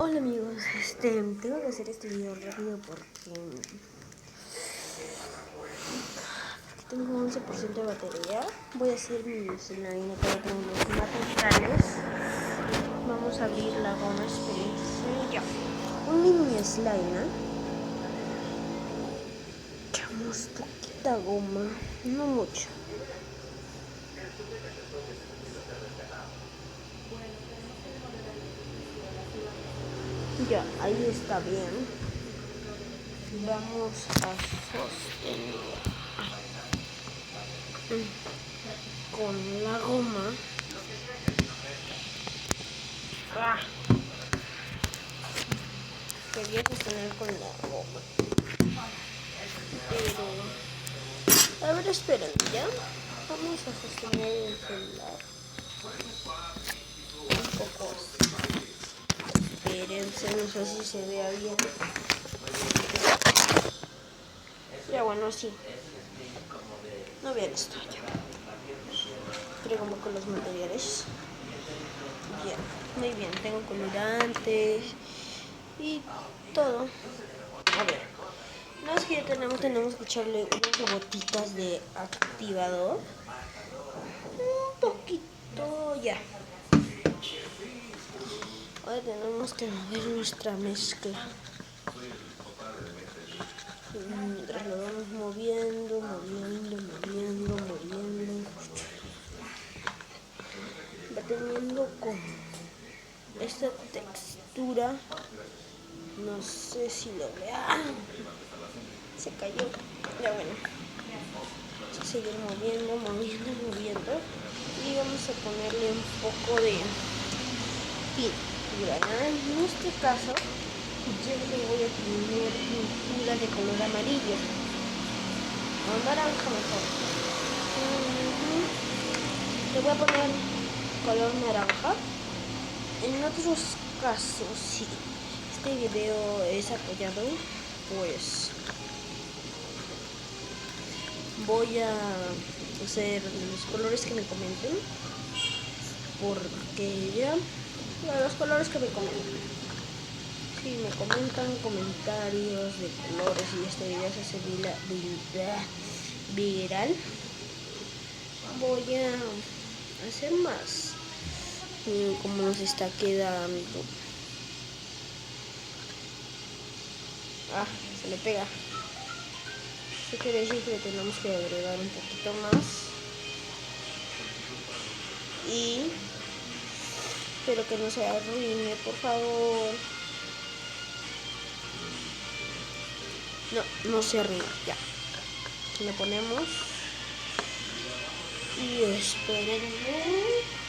Hola amigos, tengo que hacer este video rápido porque tengo 11% de batería. Voy a hacer mi slime con unos materiales. Vamos a abrir la goma, espérense ya. Un mini slime, echamos poquita goma, no mucho. Ya, ahí está bien. Vamos a sostener con la goma. Quería sostener con la goma, pero a ver, esperen, ya vamos a sostener el celular un poco. Espérense, no sé si se vea bien. Ya bueno, sí. No vean esto ya. Traigo un poco los materiales. Bien, muy bien. Tengo colorantes y todo. A ver, no es que ya tenemos que echarle unas gotitas de activador. Un poquito ya. Ahora tenemos que mover nuestra mezcla. Mientras lo vamos moviendo. Va teniendo como esta textura. No sé si lo vean. Se cayó. Ya bueno. Vamos a seguir moviendo. Y vamos a ponerle un poco de pintura. En este caso, yo le voy a poner pintura de color amarillo. O naranja mejor. Le voy a poner color naranja. En otros casos, si este video es apoyado, pues voy a hacer los colores que me comenten, porque ya los colores que me comenten, si me comentan comentarios de colores y este video se hace viral, voy a hacer más. Como nos está quedando. Se le pega. Eso quiere decir que le tenemos que agregar un poquito más. Y espero que no se arruine, por favor. No se arruina. Ya. Le ponemos. Y espérenme.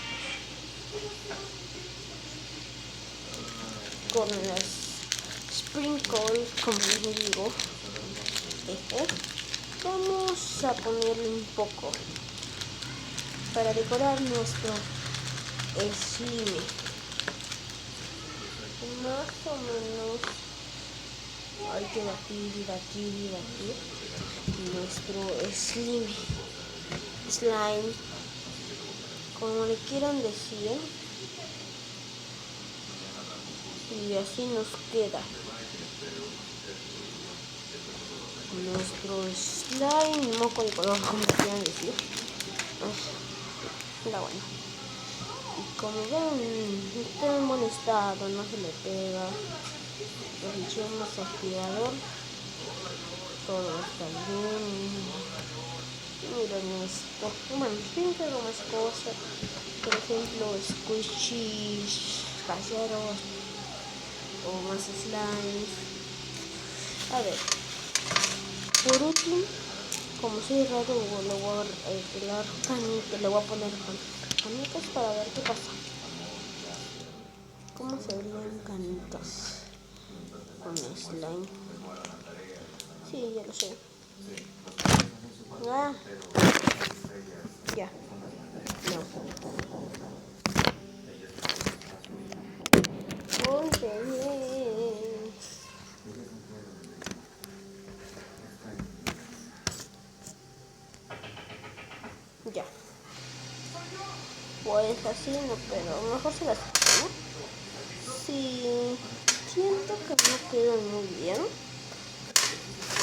Con las sprinkles, como les digo, vamos a ponerle un poco para decorar nuestro slime. Más o menos hay que batir nuestro slime, como le quieran decir. Y así nos queda nuestro slime, moco de color, como quieran decir. Está bueno. Y como ven, está en buen estado, no se le pega. Le echamos activador. Todo está bien. Miren esto. Bueno, tengo más cosas. Por ejemplo, squishies caseros o más slimes. A ver, por último, como soy raro, le voy a pelar canitas, le voy a poner canitas para ver qué pasa. ¿Cómo se verían canitas con slime? Sí, ya lo sé. Ya. No. Ya. Pues así no, pero mejor se las quito, ¿no? Sí. siento que no quedan muy bien.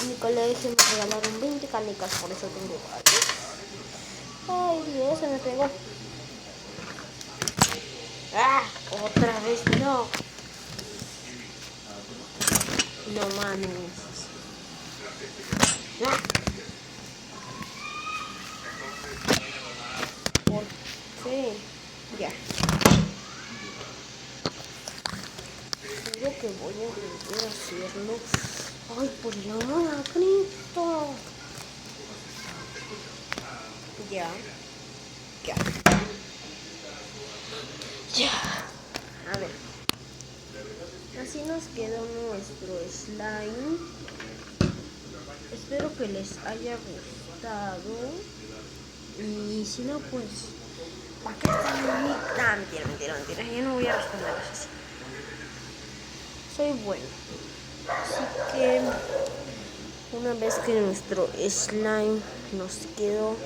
En mi colegio me regalaron 20 canicas, por eso tengo varios. Ay, Dios, se me pegó. ¡Ah! Otra vez no. No mames. No. ¿Por qué? Ya. Creo que voy a volver a hacerlo. Ay, por el amor a Cristo. Ya. Ya. Ya. A ver. Así nos queda nuestro slime. Espero que les haya gustado. Y si no, pues, ¿para qué están en mi? Mentira. Yo no voy a responder eso. Soy bueno. Así que, una vez que nuestro slime nos quedó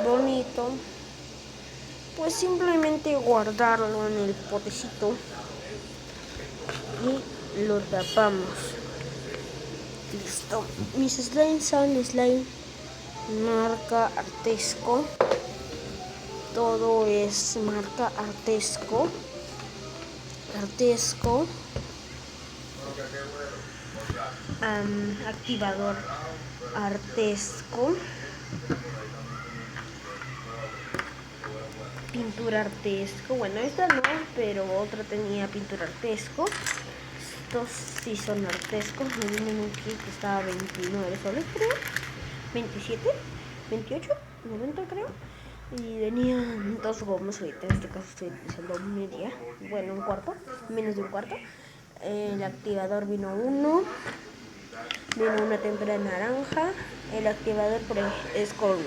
bonito, pues simplemente guardarlo en el potecito y lo tapamos. Listo. Mis slimes son slime marca Artesco. Todo es marca Artesco. Activador Artesco. Pintura Artesco. Bueno, esta no, pero otra tenía pintura Artesco. Estos sí son Artescos. Me vino un kit que estaba 29 soles, creo. 27, 28, 90 creo. Y venían dos gomas. Ahorita en este caso estoy utilizando media. Bueno, un cuarto, menos de un cuarto. El activador vino uno. Vino una témpera naranja. El activador es con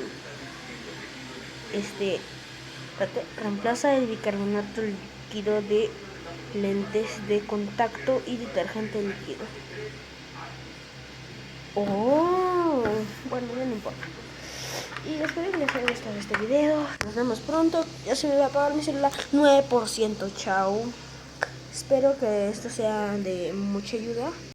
reemplaza el bicarbonato líquido de lentes de contacto y detergente líquido. Oh, bueno, ya no importa. Y espero que les haya gustado este video. Nos vemos pronto. Ya se me va a apagar mi celular. 9%. Chao. Espero que esto sea de mucha ayuda.